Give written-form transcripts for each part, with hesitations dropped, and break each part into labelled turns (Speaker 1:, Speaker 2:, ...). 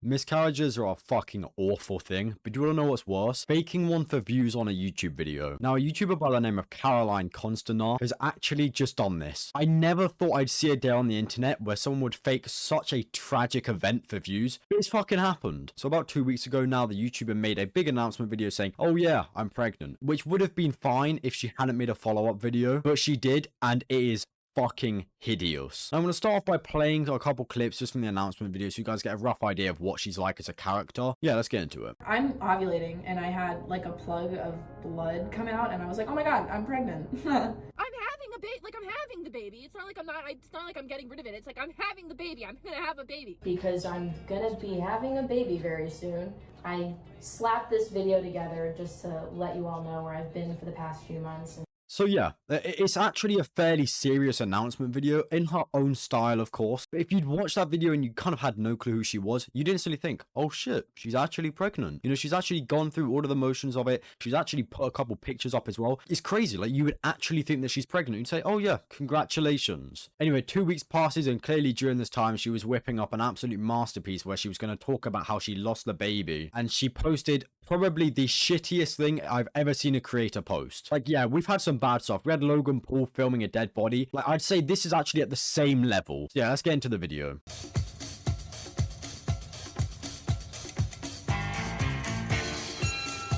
Speaker 1: Miscarriages are a fucking awful thing, but do you want to know what's worse? Faking one for views on a YouTube video. Now, a YouTuber by the name of Caroline Constanar has actually just done this. I never thought I'd see a day on the internet where someone would fake such a tragic event for views, but it's fucking happened. So about 2 weeks ago now, the YouTuber made a big announcement video saying, oh yeah, I'm pregnant, which would have been fine if she hadn't made a follow-up video, but she did, and it is fucking hideous. I'm going to start off by playing a couple clips just from the announcement video so you guys get a rough idea of what she's like as a character. Yeah, let's get into it.
Speaker 2: I'm ovulating and I had like a plug of blood come out and I was like, oh my god, I'm pregnant.
Speaker 3: I'm having a baby, like I'm having the baby. It's not like it's not like I'm getting rid of it. It's like I'm having the baby. I'm gonna have a baby.
Speaker 4: Because I'm gonna be having a baby very soon. I slapped this video together just to let you all know where I've been for the past few months.
Speaker 1: So yeah, it's actually a fairly serious announcement video in her own style, of course. But if you'd watched that video and you kind of had no clue who she was, you'd instantly think, oh shit, she's actually pregnant. You know, she's actually gone through all of the motions of it. She's actually put a couple pictures up as well. It's crazy. Like, you would actually think that she's pregnant. You'd say, oh yeah, congratulations. Anyway, 2 weeks passes and clearly during this time, she was whipping up an absolute masterpiece where she was going to talk about how she lost the baby. And she posted probably the shittiest thing I've ever seen a creator post. Like, yeah, we've had some bad stuff. We had Logan Paul filming a dead body. Like, I'd say this is actually at the same level. So yeah, let's get into the video.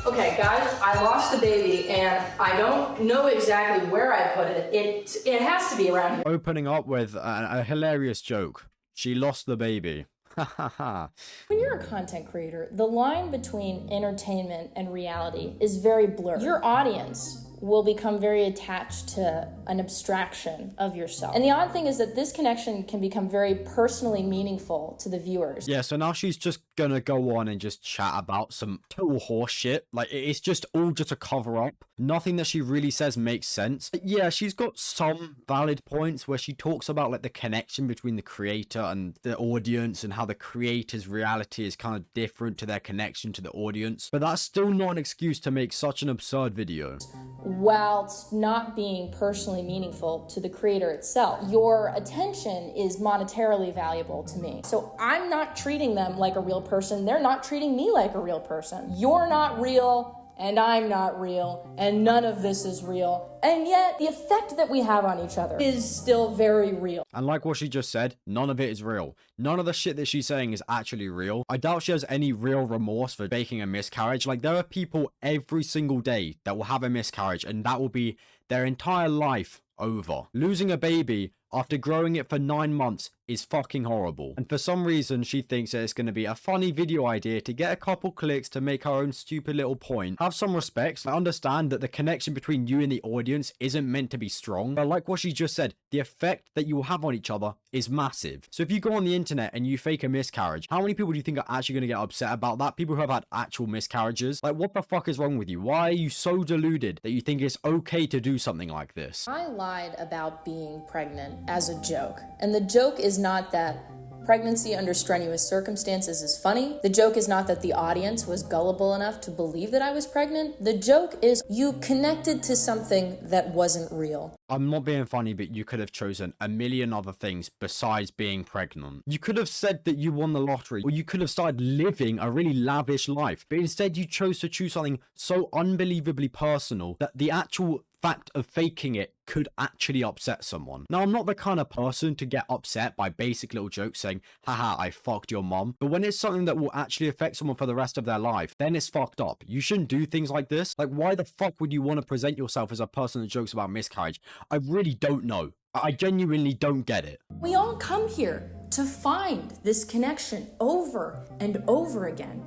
Speaker 4: Okay, guys, I lost the baby and I don't know exactly where I put it. It has to be around here.
Speaker 1: Opening up with a hilarious joke. She lost the baby.
Speaker 5: When you're a content creator, the line between entertainment and reality is very blurred. Your audience will become very attached to an abstraction of yourself. And the odd thing is that this connection can become very personally meaningful to the viewers.
Speaker 1: Yeah, so now she's just gonna go on and just chat about some total horse shit. Like, it's just all just a cover up. Nothing that she really says makes sense. But yeah, she's got some valid points where she talks about like the connection between the creator and the audience and how the creator's reality is kind of different to their connection to the audience. But that's still not an excuse to make such an absurd video.
Speaker 5: Whilst not being personally meaningful to the creator itself. Your attention is monetarily valuable to me. So I'm not treating them like a real person. They're not treating me like a real person. You're not real, and I'm not real, and none of this is real. And yet, the effect that we have on each other is still very real.
Speaker 1: And like what she just said, none of it is real. None of the shit that she's saying is actually real. I doubt she has any real remorse for faking a miscarriage. Like, there are people every single day that will have a miscarriage, and that will be their entire life over. Losing a baby after growing it for 9 months is fucking horrible. And for some reason, she thinks that it's going to be a funny video idea to get a couple clicks to make her own stupid little point. Have some respect. I understand that the connection between you and the audience isn't meant to be strong. But like what she just said, the effect that you will have on each other is massive. So if you go on the internet and you fake a miscarriage, how many people do you think are actually going to get upset about that? People who have had actual miscarriages? Like, what the fuck is wrong with you? Why are you so deluded that you think it's okay to do something like this?
Speaker 5: I lied about being pregnant as a joke. And the joke is not that pregnancy under strenuous circumstances is funny. The joke is not that the audience was gullible enough to believe that I was pregnant. The joke is you connected to something that wasn't real.
Speaker 1: I'm not being funny, but you could have chosen a million other things besides being pregnant. You could have said that you won the lottery, or you could have started living a really lavish life. But instead, you chose to choose something so unbelievably personal that the actual fact of faking it could actually upset someone. Now, I'm not the kind of person to get upset by basic little jokes saying, haha, I fucked your mom. But when it's something that will actually affect someone for the rest of their life, then it's fucked up. You shouldn't do things like this. Like, why the fuck would you want to present yourself as a person that jokes about miscarriage? I really don't know. I genuinely don't get it.
Speaker 5: We all come here to find this connection over and over again.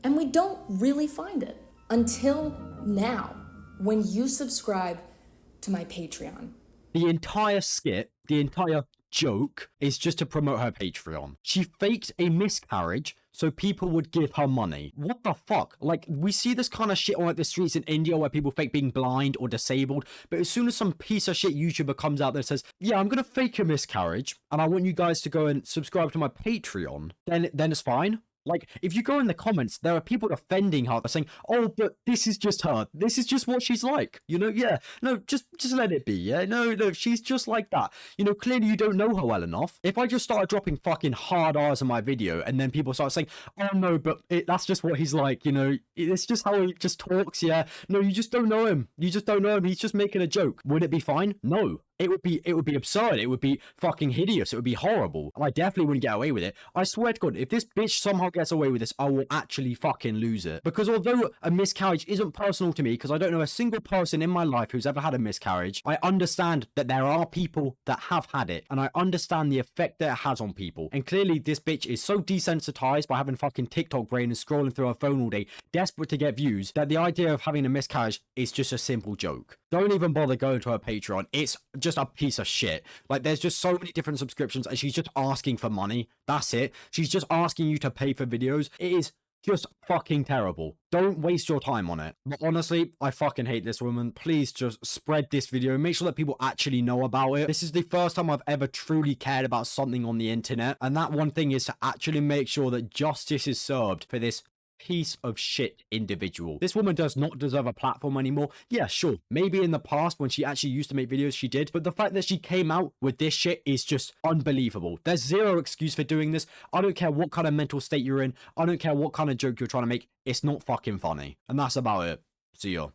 Speaker 5: And we don't really find it until now, when you subscribe to my Patreon.
Speaker 1: The entire skit, the entire joke is just to promote her Patreon. She faked a miscarriage so people would give her money. What the fuck? Like, we see this kind of shit on like the streets in India where people fake being blind or disabled, but as soon as some piece of shit YouTuber comes out there and says, yeah, I'm gonna fake a miscarriage and I want you guys to go and subscribe to my Patreon, then it's fine. Like, if you go in the comments, there are people defending her, saying, "Oh, but this is just her. This is just what she's like." You know, yeah. No, just let it be. Yeah, no, she's just like that. You know, clearly you don't know her well enough. If I just started dropping fucking hard R's in my video, and then people start saying, "Oh no, but that's just what he's like," you know, it's just how he just talks. Yeah, no, you just don't know him. You just don't know him. He's just making a joke. Would it be fine? No. It would be absurd. It would be fucking hideous. It would be horrible. And I definitely wouldn't get away with it. I swear to God, if this bitch somehow gets away with this, I will actually fucking lose it. Because although a miscarriage isn't personal to me, because I don't know a single person in my life who's ever had a miscarriage, I understand that there are people that have had it. And I understand the effect that it has on people. And clearly this bitch is so desensitized by having fucking TikTok brain and scrolling through her phone all day, desperate to get views, that the idea of having a miscarriage is just a simple joke. Don't even bother going to her Patreon. It's just a piece of shit. Like, there's just so many different subscriptions and she's just asking for money. That's it. She's just asking you to pay for videos. It is just fucking terrible. Don't waste your time on it. But honestly, I fucking hate this woman. Please just spread this video. Make sure that people actually know about it. This is the first time I've ever truly cared about something on the internet. And that one thing is to actually make sure that justice is served for this piece of shit individual. This woman does not deserve a platform anymore. Yeah, sure. Maybe in the past when she actually used to make videos, she did. But the fact that she came out with this shit is just unbelievable. There's zero excuse for doing this. I don't care what kind of mental state you're in. I don't care what kind of joke you're trying to make. It's not fucking funny. And that's about it. See ya.